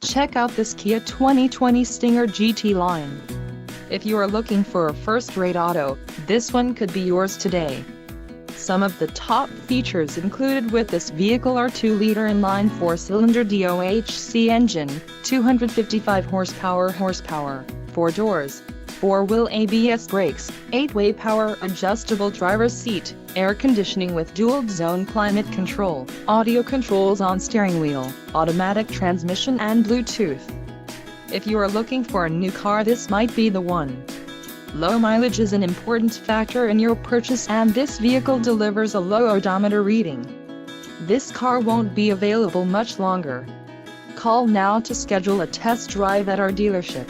Check out this Kia 2020 Stinger GT line. If you are looking for a first-rate auto, this one could be yours today. Some of the top features included with this vehicle are 2-liter inline 4-cylinder DOHC engine, 255 horsepower, 4 doors, 4-wheel ABS brakes, 8-way power adjustable driver's seat, air conditioning with dual-zone climate control, audio controls on steering wheel, automatic transmission and Bluetooth. If you are looking for a new car, this might be the one. Low mileage is an important factor in your purchase, and this vehicle delivers a low odometer reading. This car won't be available much longer. Call now to schedule a test drive at our dealership.